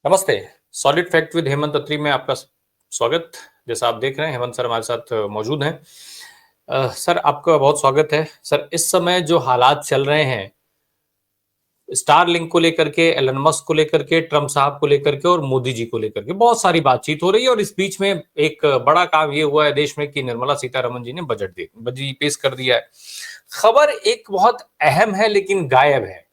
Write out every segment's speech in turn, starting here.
नमस्ते। Solid fact with Hemant अत्री में आपका स्वागत। जैसा आप देख रहे हैं, हेमंत सर हमारे साथ मौजूद हैं। सर, आपका बहुत स्वागत है। सर, इस समय जो हालात चल रहे हैं, स्टार लिंक को लेकर के, एलन मस्क को लेकर के, ट्रम्प साहब को लेकर के और मोदी जी को लेकर के बहुत सारी बातचीत हो रही है। और इस बीच में एक बड़ा काम ये हुआ है देश में कि निर्मला सीतारमण जी ने बजट पेश कर दिया है। खबर एक बहुत अहम है लेकिन गायब है।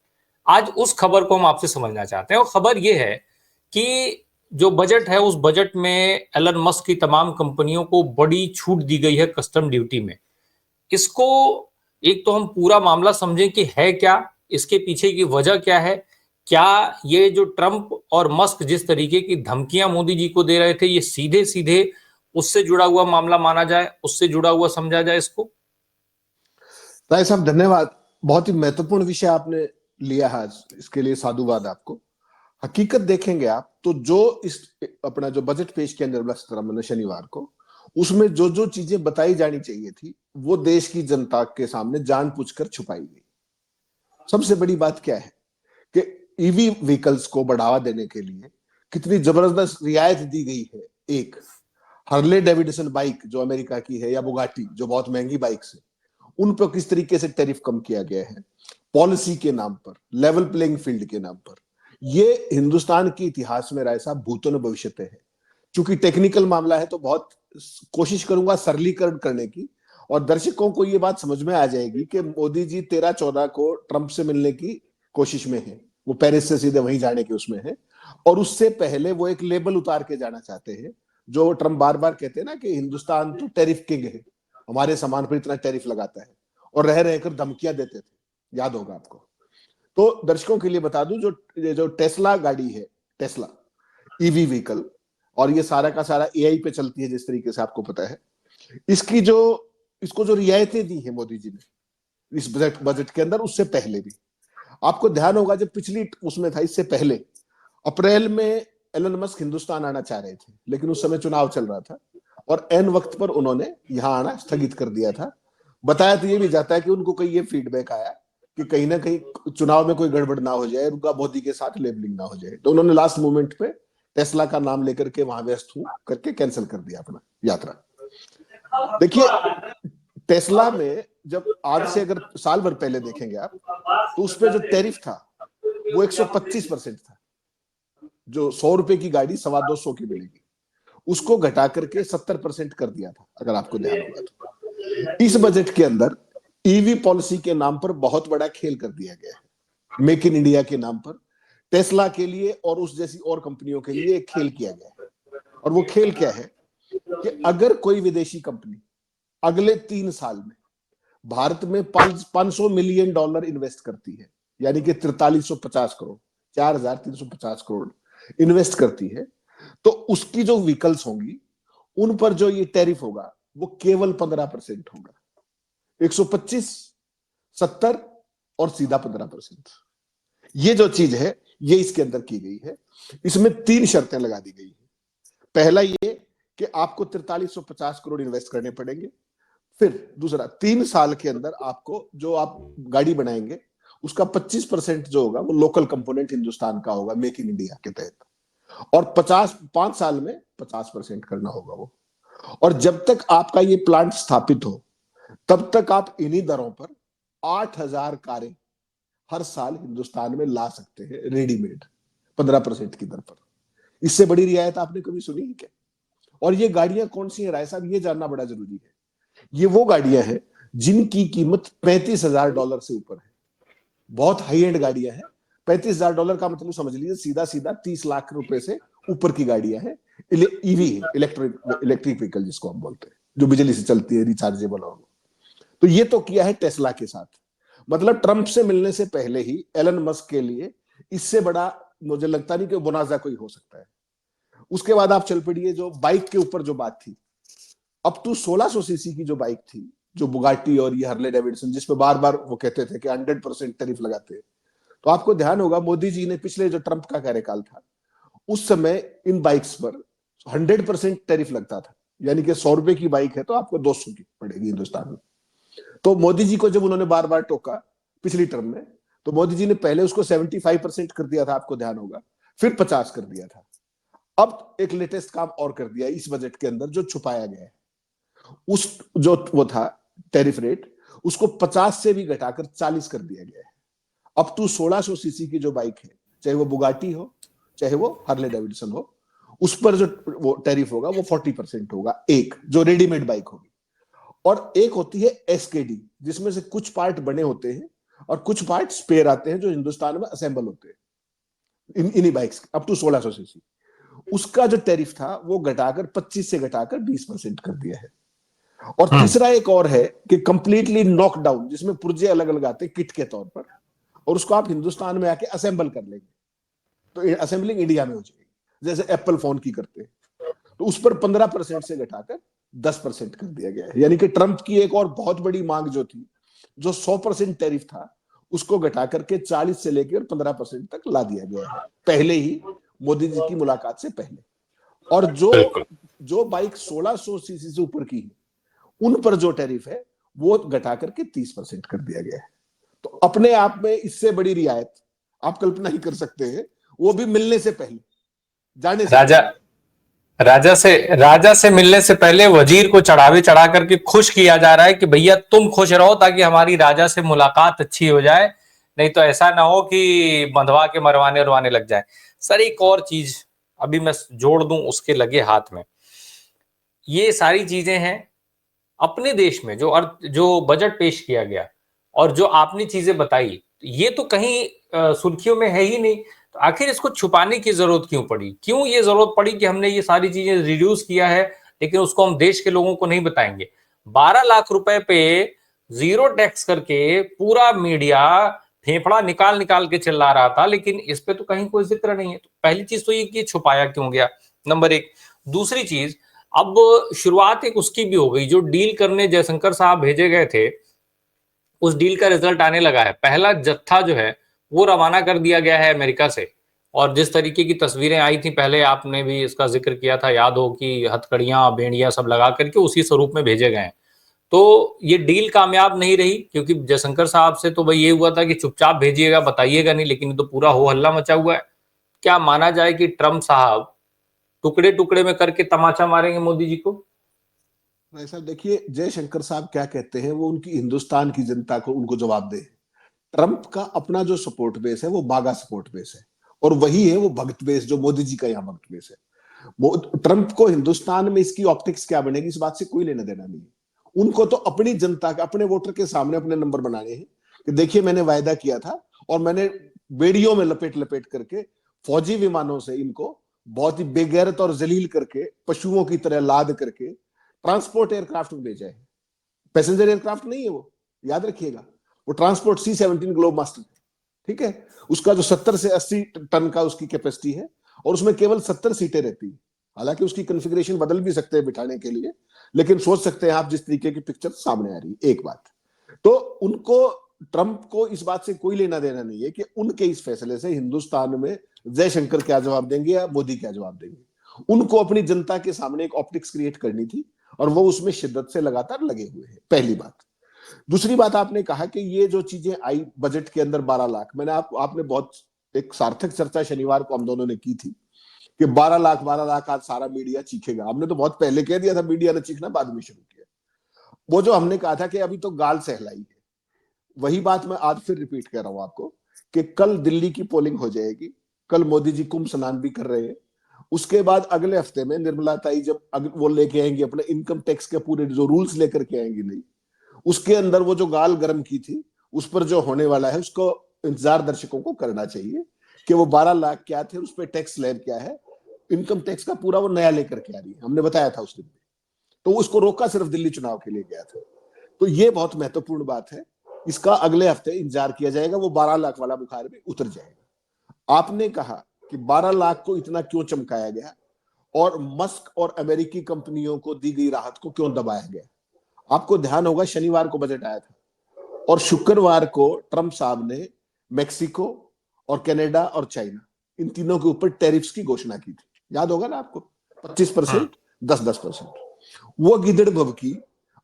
आज उस खबर को हम आपसे समझना चाहते हैं, और खबर यह है कि जो बजट है, उस बजट में एलन मस्क की तमाम कंपनियों को बड़ी छूट दी गई है कस्टम ड्यूटी में। इसको एक तो हम पूरा मामला समझें कि है क्या, इसके पीछे की वजह क्या है। क्या ये जो ट्रंप और मस्क जिस तरीके की धमकियां मोदी जी को दे रहे थे, ये सीधे सीधे उससे जुड़ा हुआ मामला माना जाए, उससे जुड़ा हुआ समझा जाए इसको? राय साहब, धन्यवाद। बहुत ही महत्वपूर्ण विषय आपने लिया है आज, इसके लिए साधुवाद आपको। हकीकत देखेंगे आप तो जो इस अपना जो बजट पेश किया निर्मला सीतारमण ने शनिवार को, उसमें जो जो चीजें बताई जानी चाहिए थी वो देश की जनता के सामने जानबूझकर छुपाई गई। सबसे बड़ी बात क्या है कि ईवी व्हीकल्स को बढ़ावा देने के लिए कितनी जबरदस्त रियायत दी गई है। एक हार्ले डेविडसन बाइक जो अमेरिका की है, या बुगाटी जो बहुत महंगी बाइक्स है, उन पर किस तरीके से टैरिफ कम किया गया है, पॉलिसी के नाम पर, लेवल प्लेइंग फील्ड के नाम पर। ये हिंदुस्तान के इतिहास में राय साहब भूतो न भविष्यते है। चूंकि टेक्निकल मामला है तो बहुत कोशिश करूंगा सरलीकरण करने की, और दर्शकों को ये बात समझ में आ जाएगी कि मोदी जी 13-14 को ट्रंप से मिलने की कोशिश में है। वो पेरिस से सीधे वहीं जाने के उसमें है, और उससे पहले वो एक लेबल उतार के जाना चाहते हैं। जो ट्रंप बार बार कहते हैं ना कि हिंदुस्तान तो टैरिफ किंग है, हमारे सामान पर इतना टैरिफ लगाता है, और रह रहकर धमकियां देते थे, याद होगा आपको। तो दर्शकों के लिए बता दूं, जो जो टेस्ला गाड़ी है, टेस्ला ईवी व्हीकल, और ये सारा का सारा एआई पे चलती है जिस तरीके से आपको पता है। इसकी जो इसको जो रियायतें दी है मोदी जी ने इस बजट के अंदर, उससे पहले भी आपको ध्यान होगा, जब पिछली उसमें था, इससे पहले अप्रैल में एलन मस्क हिंदुस्तान आना चाह रहे थे, लेकिन उस समय चुनाव चल रहा था और एन वक्त पर उन्होंने यहां आना स्थगित कर दिया था। बताया तो ये भी जाता है कि उनको कहीं ये फीडबैक आया कि कहीं ना कहीं चुनाव में कोई गड़बड़ ना हो जाए, उनका मोदी के साथ लेबलिंग ना हो जाए, तो उन्होंने लास्ट मोमेंट पे टेस्ला का नाम लेकर के वहां व्यस्त हूं करके कैंसिल कर दिया अपना यात्रा। देखिए, टेस्ला में जब आज से अगर साल भर पहले देखेंगे आप, तो उस पर जो टैरिफ था वो 125% था। जो 100 रुपए की गाड़ी 250 की मिलेगी, उसको घटा करके 70% कर दिया था, अगर आपको ध्यान होगा तो। इस बजट के अंदर ईवी पॉलिसी के नाम पर बहुत बड़ा खेल कर दिया गया है। मेक इन इंडिया के नाम पर टेस्ला के लिए और उस जैसी और कंपनियों के लिए एक खेल किया गया है। और वो खेल क्या है कि अगर कोई विदेशी कंपनी अगले 3 साल में भारत में $500 मिलियन इन्वेस्ट करती है, यानी कि 4350 करोड़, 4350 करोड़ इन्वेस्ट करती है, तो उसकी जो व्हीकल्स होंगी उन पर जो ये टैरिफ होगा वो केवल 15% होगा। 125, 70 और सीधा 15%। ये जो चीज है ये इसके अंदर की गई है। इसमें 3 शर्तें लगा दी गई है। पहला ये कि आपको 4350 करोड़ इन्वेस्ट करने पड़ेंगे। फिर दूसरा, 3 साल के अंदर आपको जो आप गाड़ी बनाएंगे उसका 25% जो होगा वो लोकल कंपोनेंट हिंदुस्तान का होगा, मेक इन इंडिया के तहत। और 5 साल में 50% करना होगा वो। और जब तक आपका ये प्लांट स्थापित हो तब तक आप इन्हीं दरों पर 8000 कारें हर साल हिंदुस्तान में ला सकते हैं, रेडीमेड, 15% की दर पर। इससे बड़ी रियायत आपने कभी सुनी है क्या? और ये गाड़ियां कौन सी हैं राय साहब, ये जानना बड़ा जरूरी है। ये वो गाड़ियां हैं जिनकी कीमत $35,000 से ऊपर है। बहुत हाई एंड गाड़ियां हैं। $35,000 का मतलब समझ लीजिए सीधा सीधा 30 लाख रुपए से ऊपर की गाड़ियां हैं। ईवी है, इलेक्ट्रिक व्हीकल जिसको हम बोलते हैं, जो बिजली से चलती है, रिचार्जेबल। और तो ये तो किया है टेस्ला के साथ। मतलब ट्रंप से मिलने से पहले ही एलन मस्क के लिए इससे बड़ा मुझे लगता नहीं कि बोनाजा कोई हो सकता है। उसके बाद आप चल पड़िए जो बाइक के ऊपर जो बात थी, अप टू 1600 सीसी की जो बाइक थी, जो बुगाटी और ये हार्ले डेविडसन, जिसपे बार बार वो कहते थे कि 100% टैरिफ लगाते हैं। तो आपको ध्यान होगा मोदी जी ने पिछले जो ट्रंप का कार्यकाल था उस समय इन बाइक्स पर 100% टैरिफ लगता था, यानी कि 100 रुपए की बाइक है तो आपको 200 की पड़ेगी हिंदुस्तान में। तो मोदी जी को जब उन्होंने बार बार टोका पिछली टर्म में, तो मोदी जी ने पहले उसको 75% कर दिया था, आपको ध्यान होगा। फिर 50 कर दिया था। अब एक लेटेस्ट काम और कर दिया इस बजट के अंदर जो छुपाया गया है, उस जो वो था टैरिफ रेट, उसको 50 से भी घटाकर 40 कर दिया गया है। अब टू 1600 सीसी की जो बाइक है, चाहे वो बुगाटी हो चाहे वो हार्ले डेविडसन हो, उस पर जो वो टैरिफ होगा वो 40% होगा, एक जो रेडीमेड बाइक होगी। और एक होती है एसकेडी, जिसमें से कुछ पार्ट बने होते हैं और कुछ पार्ट स्पेयर आते हैं जो हिंदुस्तान में असेंबल होते हैं इन्हीं बाइक्स अप टू 1600 सीसी। उसका जो टैरिफ था वो घटाकर 25 से घटाकर 20% कर दिया है। और तीसरा एक और है कि कंप्लीटली नॉकडाउन, जिसमें पुर्जे अलग अलग आते हैं किट के तौर पर, और उसको आप हिंदुस्तान में आके असेंबल कर लेंगे तो असेंबलिंग इंडिया में हो जाएगी, जैसे एप्पल फोन की करते हैं। तो उस पर 15% से घटाकर 10% कर दिया गया है। यानी कि ट्रंप की एक और बहुत बड़ी मांग जो थी, जो 100% टैरिफ था, उसको घटा करके 40 से लेकर 15% तक ला दिया गया है, पहले ही मोदी जी की मुलाकात से पहले। और जो बाइक 1600 सीसी से ऊपर की है, उन पर जो टैरिफ है वो घटा करके 30% कर दिया गया है। तो अपने आप में इससे बड़ी रियायत आप कल्पना ही कर सकते हैं, वो भी मिलने से पहले, जाने से राजा पहले। राजा से मिलने से पहले वजीर को चढ़ावे चढ़ा करके खुश किया जा रहा है कि भैया तुम खुश रहो ताकि हमारी राजा से मुलाकात अच्छी हो जाए, नहीं तो ऐसा ना हो कि बंधवा के मरवाने उरवाने लग जाए। सर एक और चीज अभी मैं जोड़ दूं उसके लगे हाथ में, ये सारी चीजें हैं अपने देश में जो बजट पेश किया गया और जो आपने चीजें बताई, ये तो कहीं सुर्खियों में है ही नहीं, तो आखिर इसको छुपाने की जरूरत क्यों पड़ी? क्यों ये जरूरत पड़ी कि हमने ये सारी चीजें रिड्यूस किया है लेकिन उसको हम देश के लोगों को नहीं बताएंगे? 12 लाख रुपए पे जीरो टैक्स करके पूरा मीडिया फेफड़ा निकाल निकाल के चिल्ला रहा था, लेकिन इस पे तो कहीं कोई जिक्र नहीं है। तो पहली चीज तो ये कि छुपाया क्यों गया, नंबर एक। दूसरी चीज, अब शुरुआत एक उसकी भी हो गई, जो डील करने जयशंकर साहब भेजे गए थे उस डील का रिजल्ट आने लगा है। पहला जत्था जो है वो रवाना कर दिया गया है अमेरिका से, और जिस तरीके की तस्वीरें आई थी पहले आपने भी इसका जिक्र किया था, याद हो कि हथकड़ियां बेड़ियां सब लगा करके उसी स्वरूप में भेजे गए हैं। तो ये डील कामयाब नहीं रही, क्योंकि जयशंकर साहब से तो भाई ये हुआ था कि चुपचाप भेजिएगा, बताइएगा नहीं, लेकिन तो पूरा हो हल्ला मचा हुआ है। क्या माना जाए कि ट्रंप साहब टुकड़े टुकड़े में करके तमाचा मारेंगे मोदी जी को? ऐसा देखिए, जयशंकर साहब क्या कहते हैं, वो उनकी हिंदुस्तान की जनता को उनको जवाब दे। ट्रंप का अपना जो सपोर्ट बेस है वो बागा सपोर्ट बेस है, और वही है वो भक्त बेस जो मोदी जी का यहाँ भक्त बेस है। वो ट्रंप को हिंदुस्तान में इसकी ऑप्टिक्स क्या बनेगी इस बात से कोई लेना देना नहीं है। उनको तो अपनी जनता के, अपने वोटर के सामने अपने नंबर बनाने हैं कि देखिए मैंने वायदा किया था, और मैंने बेड़ियों में लपेट लपेट करके फौजी विमानों से इनको बहुत ही बेगैरत और जलील करके, पशुओं की तरह लाद करके ट्रांसपोर्ट एयरक्राफ्ट में भेजा है। पैसेंजर एयरक्राफ्ट नहीं है वो, याद रखिएगा। वो ट्रांसपोर्ट C-17 ग्लोब मास्टर, ठीक है। उसका जो 70 से 80 टन का उसकी कैपेसिटी है, और उसमें केवल 70 सीटें रहती है। हालांकि उसकी कॉन्फ़िगरेशन बदल भी सकते हैं बिठाने के लिए, लेकिन सोच सकते हैं आप जिस तरीके की पिक्चर सामने आ रही है। एक बात तो उनको, ट्रंप को इस बात से कोई लेना देना नहीं है कि उनके इस फैसले से हिंदुस्तान में जयशंकर क्या जवाब देंगे या मोदी क्या जवाब देंगे। उनको अपनी जनता के सामने एक ऑप्टिक्स क्रिएट करनी थी, और वो उसमें शिद्दत से लगातार लगे हुए हैं, पहली बात। दूसरी बात, आपने कहा कि ये जो चीजें आई बजट के अंदर 12 लाख, मैंने आपने बहुत एक सार्थक चर्चा शनिवार को हम दोनों ने की थी कि 12 लाख आज सारा मीडिया चीखेगा। हमने तो बहुत पहले कह दिया था, मीडिया ने चीखना बाद में शुरू किया। वो जो हमने कहा था कि अभी तो गाल सहलाई है, वही बात मैं आज फिर रिपीट कर रहा हूं आपको कि कल दिल्ली की पोलिंग हो जाएगी, कल मोदी जी कुंभ स्नान भी कर रहे हैं। उसके बाद अगले हफ्ते में निर्मला ताई जब वो लेके आएंगे अपने इनकम टैक्स के पूरे जो रूल्स लेकर के आएंगी, नहीं उसके अंदर वो जो गाल गर्म की थी उस पर जो होने वाला है, उसको इंतजार दर्शकों को करना चाहिए कि वो 12 लाख क्या थे, उस पर टैक्स स्लैब क्या है, इनकम टैक्स का पूरा वो नया लेकर के आ रही है। हमने बताया था उस दिन, तो उसको रोका सिर्फ दिल्ली चुनाव के लिए गया था। तो ये बहुत महत्वपूर्ण बात है, इसका अगले हफ्ते इंतजार किया जाएगा, वो 12 लाख वाला बुखार भी उतर जाएगा। आपने कहा कि 12 लाख को इतना क्यों चमकाया गया, और मस्क और अमेरिकी कंपनियों को दी गई राहत को क्यों दबाया गया। आपको ध्यान होगा शनिवार को बजट आया था, और शुक्रवार को ट्रंप साहब ने मेक्सिको और कनाडा और चाइना, इन तीनों के ऊपर टैरिफ्स की घोषणा की थी। याद होगा ना आपको, 25%, 10-10%। वो गिदड़ भभकी,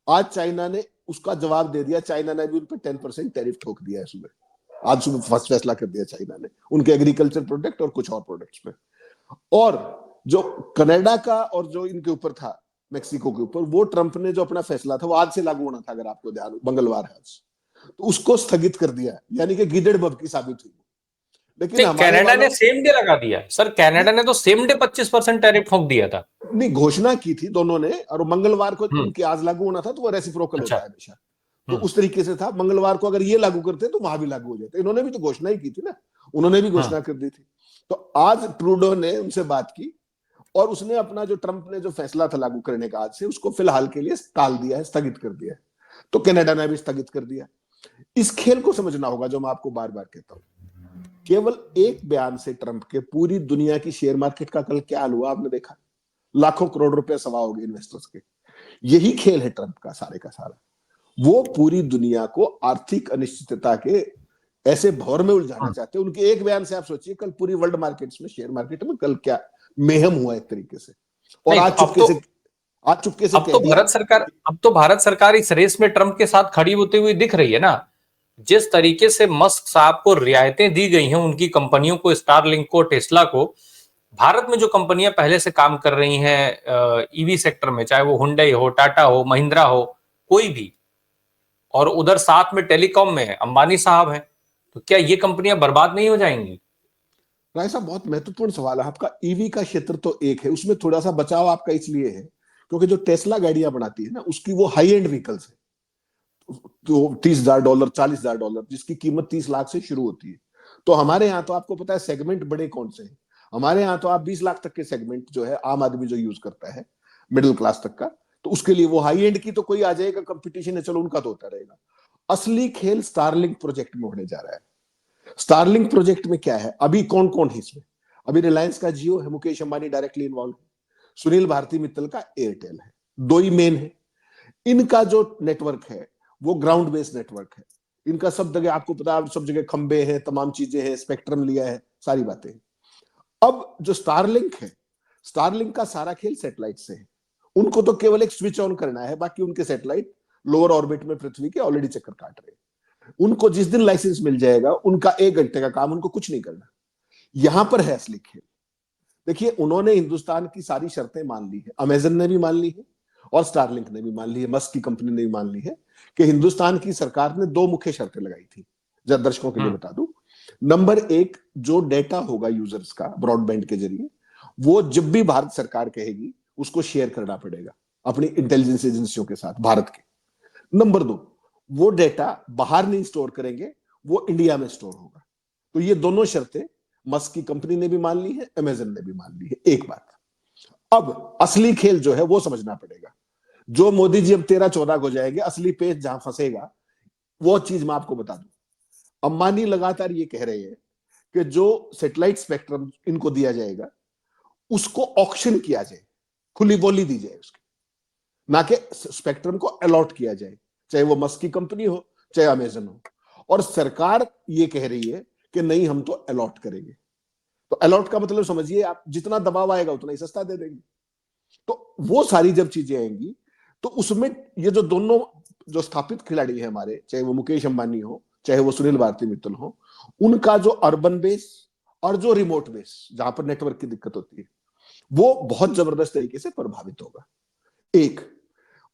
आज चाइना ने उसका जवाब दे दिया, चाइना ने भी उन पर 10% टैरिफ ठोक दिया है सुबह। आज सुबह फर्स्ट फैसला कर दिया चाइना ने उनके एग्रीकल्चर प्रोडक्ट और कुछ और प्रोडक्ट्स में। और जो कनाडा का और जो इनके ऊपर था मेक्सिको के ऊपर, वो ट्रंप ने जो अपना फैसला था वो आज से लागू होना था, अगर आपको ध्यान हो, मंगलवार है आज, तो उसको स्थगित कर दिया, यानी कि गिदड़ बग की साबित हुई। लेकिन नहीं, हमारे कनाडा ने वालों सेम डे लगा दिया सर, कनाडा ने तो सेम डे 25% टैरिफ ठोक दिया था। ने घोषणा की थी दोनों ने, और मंगलवार को हम्म। उनके आज लागू होना था, तो वो रेसिप्रोकल अच्छा। होता है हमेशा, तो उस तरीके से था। मंगलवार को अगर ये लागू करते तो वहां भी लागू हो जाते। इन्होंने भी तो घोषणा ही की थी ना, उन्होंने भी घोषणा कर दी थी। तो आज ट्रूडो ने उनसे बात की और उसने अपना जो ट्रंप ने जो फैसला था लागू करने का आज से, उसको फिलहाल के लिए टाल दिया है, स्थगित कर दिया है। तो कनाडा ने भी स्थगित कर दिया। इस खेल को समझना होगा, जो मैं आपको बार बार कहता हूं। केवल एक बयान से ट्रंप के पूरी दुनिया की शेयर मार्केट का कल क्या हाल हुआ आपने देखा। लाखों करोड़ रुपए सवा हो गए इन्वेस्टर्स के। यही खेल है ट्रंप का सारे का सारा। वो पूरी दुनिया को आर्थिक अनिश्चितता के ऐसे भौर में उलझाना चाहते हैं। उनके एक बयान से आप सोचिए कल पूरी वर्ल्ड मार्केट्स में, शेयर मार्केट में कल क्या मेहम हुआ एक तरीके से। और नहीं तो आज चुपके से अब कह तो दिया। भारत सरकार इस रेस में ट्रंप के साथ खड़ी होती हुई दिख रही है ना। जिस तरीके से मस्क साहब को रियायतें दी गई हैं, उनकी कंपनियों को, स्टारलिंक को, टेस्ला को, भारत में जो कंपनियां पहले से काम कर रही हैं ईवी सेक्टर में, चाहे वो हुंडई हो, टाटा हो, महिंद्रा हो, कोई भी, और उधर साथ में टेलीकॉम में अंबानी साहब हैं, तो क्या ये कंपनियां बर्बाद नहीं हो जाएंगी? राय साहब, बहुत महत्वपूर्ण सवाल है आपका। ईवी का क्षेत्र तो एक है, उसमें थोड़ा सा बचाव आपका इसलिए है क्योंकि जो टेस्ला गाड़ियां बनाती है ना, उसकी वो हाई एंड व्हीकल्स है। तो $30,000 $40,000 जिसकी कीमत 30 लाख से शुरू होती है। तो हमारे यहाँ तो आपको पता है सेगमेंट बड़े कौन से हैं। हमारे यहाँ तो आप 20 लाख तक के सेगमेंट जो है आम आदमी जो यूज करता है, मिडिल क्लास तक का, तो उसके लिए वो हाई एंड की तो कोई आ जाएगा, कंपटीशन है, चलो उनका तो होता रहेगा। असली खेल स्टारलिंक प्रोजेक्ट में होने जा रहा है। स्टारलिंक प्रोजेक्ट में क्या है, अभी कौन कौन है इसमें? अभी रिलायंस का जियो है, मुकेश अंबानी डायरेक्टली इन्वॉल्व है। सुनील भारती मित्तल का एयरटेल है। दो ही मेन है। इनका जो नेटवर्क है वो ग्राउंड बेस्ड नेटवर्क है। इनका सब जगह आपको पता है, सब जगह खंबे हैं, तमाम चीजें हैं, स्पेक्ट्रम लिया है, सारी बातें। अब जो स्टारलिंक है, स्टारलिंक का सारा खेल सैटेलाइट से है। उनको तो केवल एक स्विच ऑन करना है, बाकी उनके सैटेलाइट लोअर ऑर्बिट में पृथ्वी के ऑलरेडी चक्कर काट रहे हैं। उनको जिस दिन लाइसेंस मिल जाएगा, उनका 1 घंटे का काम, उनको कुछ नहीं करना। यहां पर है असली खेल। देखिए, उन्होंने हिंदुस्तान की सारी शर्तें मान ली है, अमेजन ने भी मान ली है और स्टारलिंक ने भी मान ली है, मस्क की कंपनी ने भी मान ली है कि हिंदुस्तान की सरकार ने 2 मुख्य शर्तें लगाई थी। जब दर्शकों के लिए बता दूं, नंबर 1, जो डेटा होगा यूजर्स का ब्रॉडबैंड के जरिए, वो जब भी भारत सरकार कहेगी उसको शेयर करना पड़ेगा अपनी इंटेलिजेंस एजेंसियों के साथ भारत के। नंबर 2, वो डेटा बाहर नहीं स्टोर करेंगे, वो इंडिया में स्टोर होगा। तो ये दोनों शर्तें मस्क की कंपनी ने भी मान ली है, अमेजन ने भी मान ली है। एक बात। अब असली खेल जो है वो समझना पड़ेगा। जो मोदी जी अब 13-14 हो जाएंगे, असली पेच जहां फंसेगा वो चीज मैं आपको बता दूं। अंबानी लगातार ये कह रहे हैं कि जो सैटेलाइट स्पेक्ट्रम इनको दिया जाएगा उसको ऑक्शन किया जाए, खुली बोली दी जाए उसकी, ना कि स्पेक्ट्रम को अलॉट किया जाए, चाहे वो मस्क की कंपनी हो चाहे अमेजन हो। और सरकार ये कह रही है कि नहीं, हम तो अलॉट करेंगे। तो अलॉट का मतलब समझिए आप, जितना दबाव आएगा उतना ही सस्ता दे देंगे। तो वो सारी जब चीजें आएंगी तो उसमें ये जो दोनों जो स्थापित खिलाड़ी है हमारे, चाहे वो मुकेश अंबानी हो चाहे वो सुनील भारती मित्तल हो, उनका जो अर्बन बेस और जो रिमोट बेस जहां पर नेटवर्क की दिक्कत होती है, वो बहुत जबरदस्त तरीके से प्रभावित होगा। एक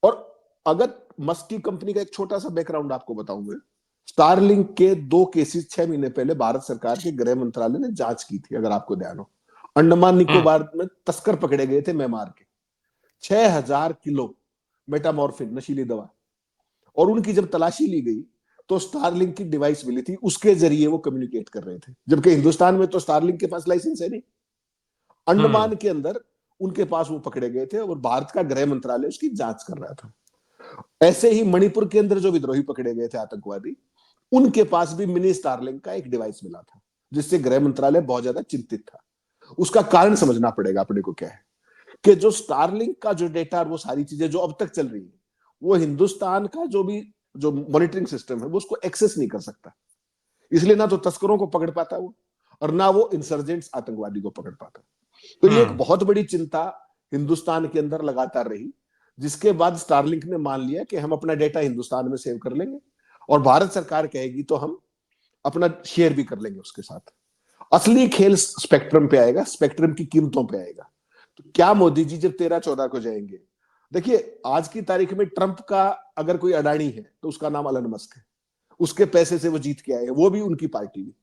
और अगर मस्क की कंपनी का एक छोटा सा बैकग्राउंड आपको बताऊंगा। स्टारलिंक के 2 केसेस 6 महीने पहले भारत सरकार के गृह मंत्रालय ने जांच की थी, अगर आपको ध्यान हो। अंडमान निकोबार में तस्कर पकड़े गए थे म्यांमार के, 6,000 किलो मेटामॉर्फिन नशीली दवा, और उनकी जब तलाशी ली गई तो स्टारलिंक की डिवाइस मिली थी, उसके जरिए वो कम्युनिकेट कर रहे थे। जबकि हिंदुस्तान में तो स्टारलिंक के पास लाइसेंस है नहीं। अंडमान के अंदर उनके पास वो पकड़े गए थे और भारत का गृह मंत्रालय उसकी जांच कर रहा था। ऐसे ही मणिपुर के अंदर जो विद्रोही पकड़े गए थे आतंकवादी, उनके पास भी मिनी स्टारलिंक का एक डिवाइस मिला था, जिससे गृह मंत्रालय बहुत ज्यादा चिंतित था। उसका कारण समझना पड़ेगा अपने को क्या है कि जो स्टारलिंक का जो डेटा और वो सारी चीजें जो अब तक चल रही है, वो हिंदुस्तान का जो भी जो मॉनिटरिंग सिस्टम है वो उसको एक्सेस नहीं कर सकता। इसलिए ना तो तस्करों को पकड़ पाता वो, और ना वो इंसर्जेंट्स आतंकवादी को पकड़ पाता। तो ये एक बहुत बड़ी चिंता हिंदुस्तान के अंदर लगातार रही, जिसके बाद स्टारलिंक ने मान लिया कि हम अपना डेटा हिंदुस्तान में सेव कर लेंगे और भारत सरकार कहेगी तो हम अपना शेयर भी कर लेंगे उसके साथ। असली खेल स्पेक्ट्रम पे आएगा, स्पेक्ट्रम की कीमतों पे आएगा। तो क्या मोदी जी जब 13-14 को जाएंगे, देखिए आज की तारीख में ट्रंप का अगर कोई अडानी है तो उसका नाम एलन मस्क है। उसके पैसे से वो जीत के आए हैं, वो भी उनकी पार्टी भी।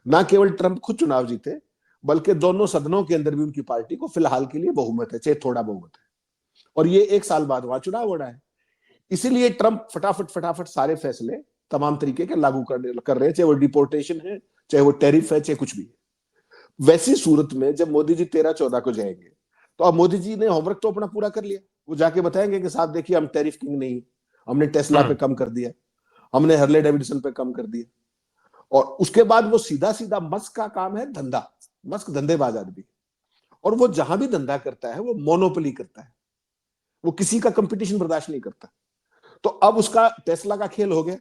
ना केवल ट्रंप खुद चुनाव जीते, बल्कि दोनों सदनों के अंदर भी उनकी पार्टी को फिलहाल के लिए बहुमत है, चाहे थोड़ा बहुमत है। और ये 1 साल बाद वहां चुनाव होना है। इसीलिए ट्रंप फटाफट फटाफट सारे फैसले तमाम तरीके के लागू कर रहे हैं, चाहे वो डिपोर्टेशन है, चाहे वो टैरिफ है, चाहे कुछ भी है। वैसी सूरत में जब मोदी जी 13-14 को जाएंगे, तो अब मोदी जी ने होमवर्क तो अपना पूरा कर लिया। वो जाके बताएंगे कि साहब देखिए हम टैरिफ किंग नहीं, हमने टेस्ला पे कम कर दिया, हमने हार्ले डेविडसन पे कम कर दिया। और उसके बाद वो सीधा सीधा मस्क का काम है धंधा। मस्क धंधेबाज आदमी, और वो जहां भी धंधा करता है वो मोनोपोली करता है, वो किसी का कंपटीशन बर्दाश्त नहीं करता। तो अब उसका टेस्ला का खेल हो गया।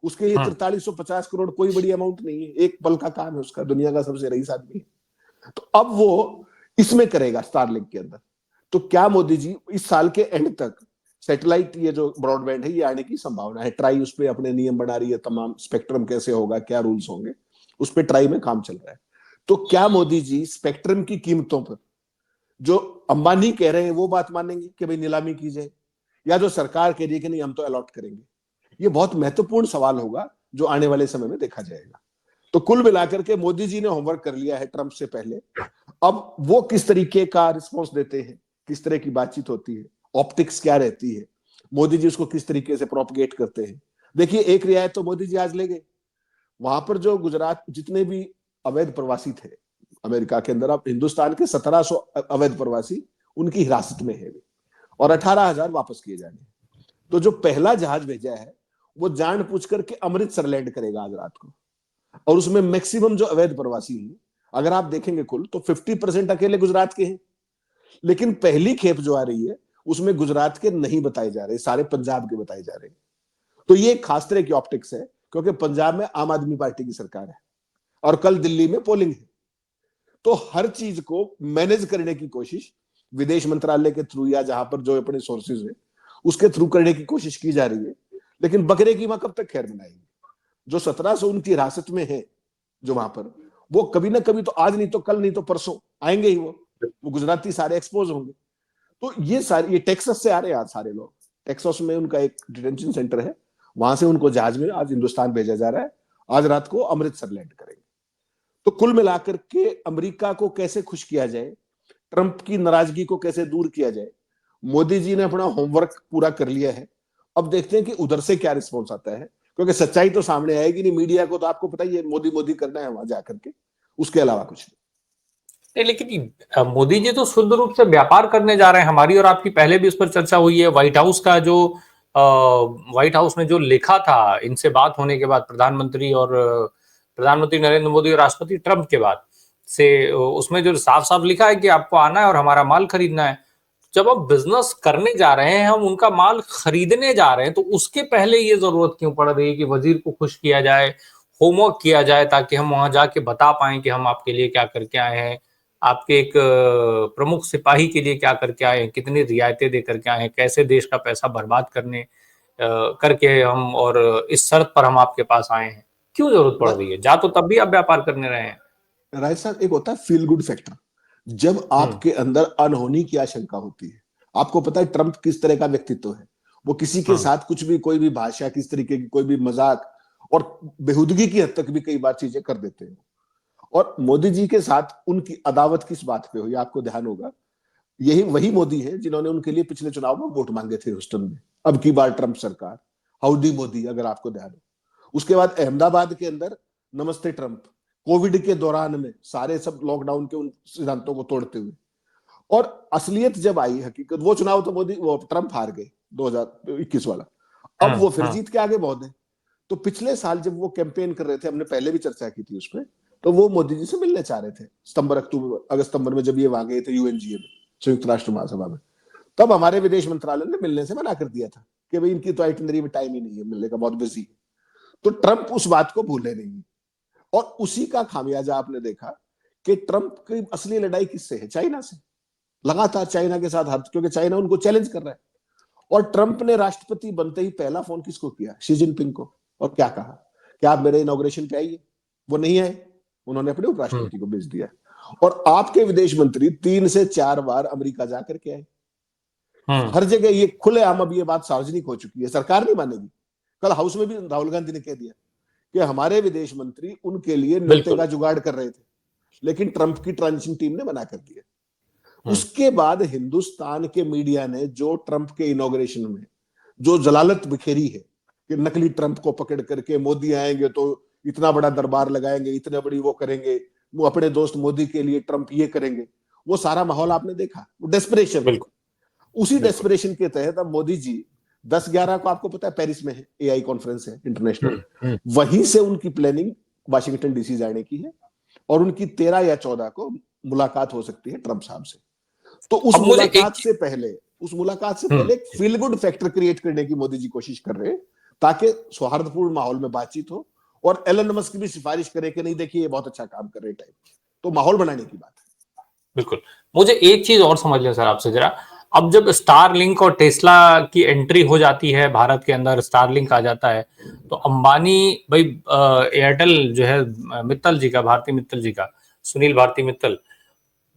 उसके लिए 4350 करोड़ कोई बड़ी अमाउंट नहीं है, एक पल का काम है उसका, दुनिया का सबसे रईस आदमी है। तो अब वो इसमें करेगा स्टारलिंक के अंदर। तो क्या मोदी जी इस साल के एंड तक सैटेलाइट, ये जो ब्रॉडबैंड है, ये आने की संभावना है। ट्राई उस पर अपने नियम बना रही है, तमाम स्पेक्ट्रम कैसे होगा, क्या रूल्स होंगे, उस पर ट्राई में काम चल रहा है। तो क्या मोदी जी स्पेक्ट्रम की कीमतों पर जो अंबानी कह रहे हैं वो बात मानेंगे कि भाई नीलामी की जाए, या जो सरकार कह रही है कि नहीं हम तो अलॉट करेंगे? ये बहुत महत्वपूर्ण सवाल होगा जो आने वाले समय में देखा जाएगा। तो कुल मिलाकर के मोदी जी ने होमवर्क कर लिया है ट्रंप से पहले। अब वो किस तरीके का रिस्पॉन्स देते हैं, किस तरह की बातचीत होती है, ऑप्टिक्स क्या रहती है, मोदी जी उसको किस तरीके से प्रोपगेट करते हैं। देखिए एक रियायत तो मोदी जी आज ले गए, वहां पर जो गुजरात जितने भी अवैध प्रवासी थे अमेरिका के अंदर, अब हिंदुस्तान के 1700 अवैध प्रवासी उनकी हिरासत में है, और 18,000 वापस किए जाने। तो जो पहला जहाज भेजा है वो जान पूछ करके अमृतसर लैंड करेगा आज रात को, और उसमें मैक्सिमम जो अवैध प्रवासी हैं, अगर आप देखेंगे कुल, तो 50% अकेले गुजरात के हैं। लेकिन पहली खेप जो आ रही है उसमें गुजरात के नहीं बताए जा रहे, सारे पंजाब के बताए जा रहे हैं। तो ये एक खास तरह की ऑप्टिक्स है, क्योंकि पंजाब में आम आदमी पार्टी की सरकार है और कल दिल्ली में पोलिंग है। तो हर चीज को मैनेज करने की कोशिश विदेश मंत्रालय के थ्रू, या जहां पर जो अपने सोर्सेज है उसके थ्रू करने की कोशिश की जा रही है। लेकिन बकरे की मां कब तक खैर मनाएगी? जो 1700 उनकी हिरासत में है जो वहां पर, वो कभी ना कभी तो, आज नहीं तो कल नहीं तो परसों आएंगे ही। वो गुजराती सारे एक्सपोज होंगे। तो ये सारे, ये टेक्सास से आ रहे हैं आज सारे लोग। टेक्सास में उनका एक डिटेंशन सेंटर है, वहां से उनको जहाज में आज हिंदुस्तान भेजा जा रहा है। आज रात को अमृतसर लैंड करेंगे। तो कुल मिलाकर के अमेरिका को कैसे खुश किया जाए, ट्रंप की नाराजगी को कैसे दूर किया जाए, मोदी जी ने अपना होमवर्क पूरा कर लिया है। अब देखते हैं कि उधर से क्या रिस्पॉन्स आता है, क्योंकि सच्चाई तो सामने आएगी नहीं। मीडिया को तो आपको पता ही है, मोदी मोदी करना है वहां जाकर के, उसके अलावा कुछ नहीं। नहीं, लेकिन मोदी जी तो शुद्ध रूप से व्यापार करने जा रहे हैं। हमारी और आपकी पहले भी इस पर चर्चा हुई है। व्हाइट हाउस का जो व्हाइट हाउस ने जो लिखा था इनसे बात होने के बाद, प्रधानमंत्री नरेंद्र मोदी और राष्ट्रपति ट्रंप के बाद से, उसमें जो साफ साफ लिखा है कि आपको आना है और हमारा माल खरीदना है। जब हम बिजनेस करने जा रहे हैं, हम उनका माल खरीदने जा रहे हैं, तो उसके पहले ये जरूरत क्यों पड़ रही है कि वजीर को खुश किया जाए, होमवर्क किया जाए, ताकि हम वहां जाके बता पाएं कि हम आपके लिए क्या करके आए हैं, आपके एक प्रमुख सिपाही के लिए क्या करके आए हैं, कितनी रियायतें दे करके आए हैं, कैसे देश का पैसा बर्बाद करके हम, और इस शर्त पर हम आपके पास आए हैं। क्यों जरूरत पड़ रही है? जा तो तब भी आप व्यापार करने रहे हैं। राय साहब, एक होता है फील गुड फैक्टर। जब आपके अंदर अनहोनी की आशंका होती है, आपको पता है ट्रंप किस तरह का व्यक्तित्व है, वो किसी के साथ कुछ भी, कोई भी भाषा, किस तरीके की कोई भी मजाक और बेहुदगी की हद तक भी कई बार चीजें कर देते हैं। और मोदी जी के साथ उनकी अदावत किस बात पे हुई, आपको ध्यान होगा, यही वही मोदी है जिन्होंने उनके लिए पिछले चुनाव में वोट मांगे थे ह्यूस्टन में। अब की बार ट्रंप सरकार, हाउडी मोदी, अगर आपको ध्यान हो। उसके बाद अहमदाबाद के अंदर नमस्ते ट्रंप, कोविड के दौरान में सारे सब लॉकडाउन के उन सिद्धांतों को तोड़ते हुए। और असलियत जब आई, हकीकत, वो चुनाव तो वो ट्रंप हार गए 2021 वाला। अब वो फिर जीत के आगे बहुत है। तो पिछले साल जब वो कैंपेन कर रहे थे, हमने पहले भी चर्चा की थी उस पर, तो वो मोदी जी से मिलने चाह रहे थे सितंबर अक्टूबर अगस्त सितंबर में, जब ये वहां गए थे यूएनजीए में, संयुक्त राष्ट्र महासभा में। तब हमारे विदेश मंत्रालय ने मिलने से मना कर दिया था कि भाई इनकी तो आइटनरी में टाइम ही नहीं है मिलने का, बहुत बिजी है। तो ट्रंप उस बात को भूले नहीं, और उसी का खामियाजा आपने देखा कि ट्रंप की असली लड़ाई किससे है? चाइना से। लगातार चाइना के साथ हाथ, क्योंकि चाइना उनको चैलेंज कर रहा है। और ट्रंप ने राष्ट्रपति बनते ही पहला फोन किसको किया? शी जिनपिंग को। और क्या कहा क्या आप मेरे इनॉग्रेशन पे आइए? वो नहीं आए, उन्होंने अपने उपराष्ट्रपति को भेज दिया। और आपके विदेश मंत्री 3 से 4 बार अमेरिका जाकर के आए। हर जगह ये खुलेआम अब ये बात सार्वजनिक हो चुकी है, सरकार नहीं मानेगी। कल हाउस में भी राहुल गांधी ने कह दिया कि हमारे विदेश मंत्री उनके लिए न्योते का जुगाड़ कर रहे थे, लेकिन ट्रंप की ट्रांजिशन टीम ने मना कर दिया। उसके बाद हिंदुस्तान के मीडिया ने जो ट्रंप के इनॉग्रेशन में जो जलालत बिखेरी है कि नकली ट्रंप को पकड़ करके मोदी आएंगे तो इतना बड़ा दरबार लगाएंगे, इतने बड़ी वो करेंगे, वो अपने दोस्त मोदी के लिए ट्रंप ये करेंगे, वो सारा माहौल आपने देखा, वो डेस्परेशन। उसी डेस्परेशन के तहत अब मोदी जी 10-11 को आपको पता है पेरिस में है एआई कॉन्फ्रेंस है इंटरनेशनल, वहीं से उनकी प्लानिंग वाशिंगटन डीसी जाने की है और उनकी 13 या 14 को मुलाकात हो सकती है ट्रंप साहब से। तो उस मुलाकात से पहले एक फील गुड फैक्टर क्रिएट करने की मोदी जी कोशिश कर रहे हैं ताकि सौहार्दपूर्ण माहौल में बातचीत हो और एलन मस्क भी सिफारिश करे कि नहीं देखिए ये बहुत अच्छा काम कर रहे टाइप, तो माहौल बनाने की बात है। बिल्कुल। मुझे एक चीज और समझ लें सर आपसे जरा, अब जब स्टारलिंक और टेस्ला की एंट्री हो जाती है भारत के अंदर, स्टारलिंक आ जाता है, तो अंबानी भाई एयरटेल जो है मित्तल जी का, भारती मित्तल जी का, सुनील भारती मित्तल,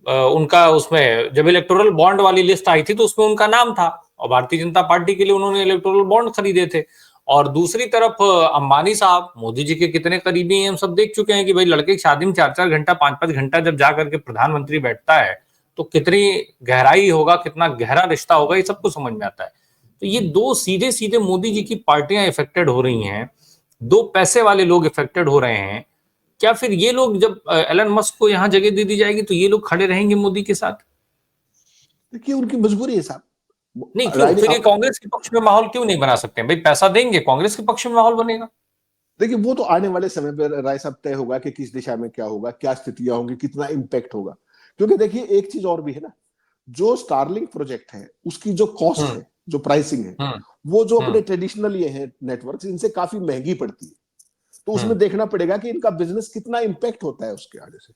उनका उसमें जब इलेक्टोरल बॉन्ड वाली लिस्ट आई थी तो उसमें उनका नाम था और भारतीय जनता पार्टी के लिए उन्होंने इलेक्टोरल बॉन्ड खरीदे थे। और दूसरी तरफ अंबानी साहब मोदी जी के कितने करीबी हैं हम सब देख चुके हैं कि भाई लड़के की शादी में 4-4 घंटा 5-5 घंटा जब जा करके प्रधानमंत्री बैठता है तो कितनी गहराई होगा, कितना गहरा रिश्ता होगा, ये सबको समझ में आता है। तो ये दो सीधे सीधे मोदी जी की पार्टियां इफेक्टेड हो रही हैं, दो पैसे वाले लोग इफेक्टेड हो रहे हैं। क्या फिर ये लोग जब एलन मस्क को यहां जगह दे दी जाएगी तो ये लोग खड़े रहेंगे मोदी के साथ? देखिए उनकी मजबूरी है साहब। नहीं क्यों फिर ये कांग्रेस के पक्ष में माहौल क्यों नहीं बना सकते? भाई पैसा देंगे, कांग्रेस के पक्ष में माहौल बनेगा। देखिए वो तो आने वाले समय पर राय साहब तय होगा कि किस दिशा में क्या होगा, क्या स्थितियां होंगी, कितना इंपैक्ट होगा। क्योंकि देखिए एक चीज और भी है ना, जो स्टारलिंक प्रोजेक्ट है उसकी जो कॉस्ट है, जो प्राइसिंग है, वो जो अपने ट्रेडिशनल ये है नेटवर्क इनसे काफी महंगी पड़ती है। तो उसमें देखना पड़ेगा कि इनका बिजनेस कितना इंपैक्ट होता है उसके आगे से।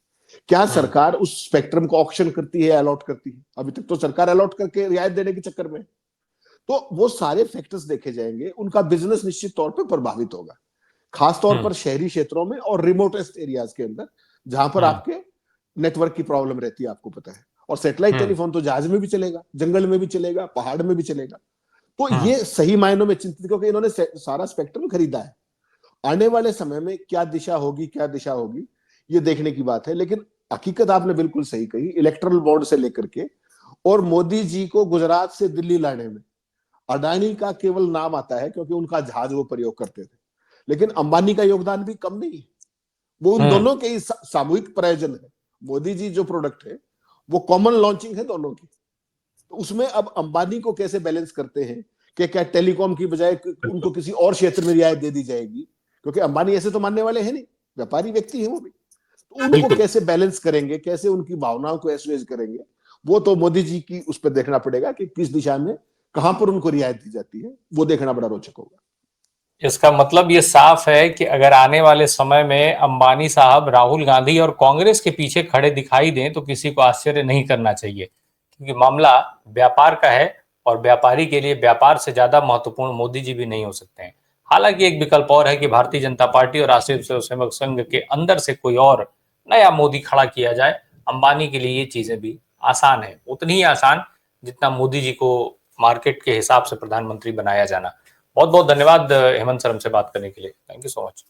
क्या सरकार उस स्पेक्ट्रम को ऑक्शन करती है, अलॉट करती है? अभी तक तो सरकार अलॉट करके रियायत देने के चक्कर में। तो वो सारे फैक्टर्स देखे जाएंगे, उनका बिजनेस निश्चित तौर पर प्रभावित होगा, खासतौर पर शहरी क्षेत्रों में और रिमोटेस्ट एरियाज के अंदर जहां पर आपके नेटवर्क की प्रॉब्लम रहती है, आपको पता है। और सैटेलाइट टेलीफोन तो जहाज में भी चलेगा, जंगल में भी चलेगा, पहाड़ में भी चलेगा। तो ये सही मायनों में चिंतित, क्योंकि इन्होंने सारा स्पेक्ट्रम खरीदा है। आने वाले समय में क्या दिशा होगी ये देखने की बात है। लेकिन हकीकत आपने बिल्कुल सही कही, इलेक्ट्रल बॉन्ड से लेकर के और मोदी जी को गुजरात से दिल्ली लाने में अडानी का केवल नाम आता है क्योंकि उनका जहाज वो प्रयोग करते थे, लेकिन अंबानी का योगदान भी कम नहीं है। वो उन दोनों के ही सामूहिक प्रयोजन है। मोदी जी जो प्रोडक्ट है वो कॉमन लॉन्चिंग है दोनों की। तो उसमें अब अंबानी को कैसे बैलेंस करते हैं कि क्या टेलीकॉम की बजाय उनको किसी और क्षेत्र में रियायत दे दी जाएगी, क्योंकि अंबानी ऐसे तो मानने वाले हैं नहीं, व्यापारी व्यक्ति है वो भी। तो उनको कैसे बैलेंस करेंगे, कैसे उनकी भावनाओं को एसुएज करेंगे, वो तो मोदी जी की उस पर देखना पड़ेगा कि किस दिशा में कहां पर उनको रियायत दी जाती है, वो देखना बड़ा रोचक होगा। इसका मतलब ये साफ है कि अगर आने वाले समय में अंबानी साहब राहुल गांधी और कांग्रेस के पीछे खड़े दिखाई दें तो किसी को आश्चर्य नहीं करना चाहिए, क्योंकि मामला व्यापार का है और व्यापारी के लिए व्यापार से ज्यादा महत्वपूर्ण मोदी जी भी नहीं हो सकते हैं। हालांकि एक विकल्प और है कि भारतीय जनता पार्टी और राष्ट्रीय स्वयंसेवक संघ के अंदर से कोई और नया मोदी खड़ा किया जाए। अंबानी के लिए ये चीजें भी आसान है, उतनी ही आसान जितना मोदी जी को मार्केट के हिसाब से प्रधानमंत्री बनाया जाना। बहुत बहुत धन्यवाद हेमंत सर हमसे बात करने के लिए। Thank you so much.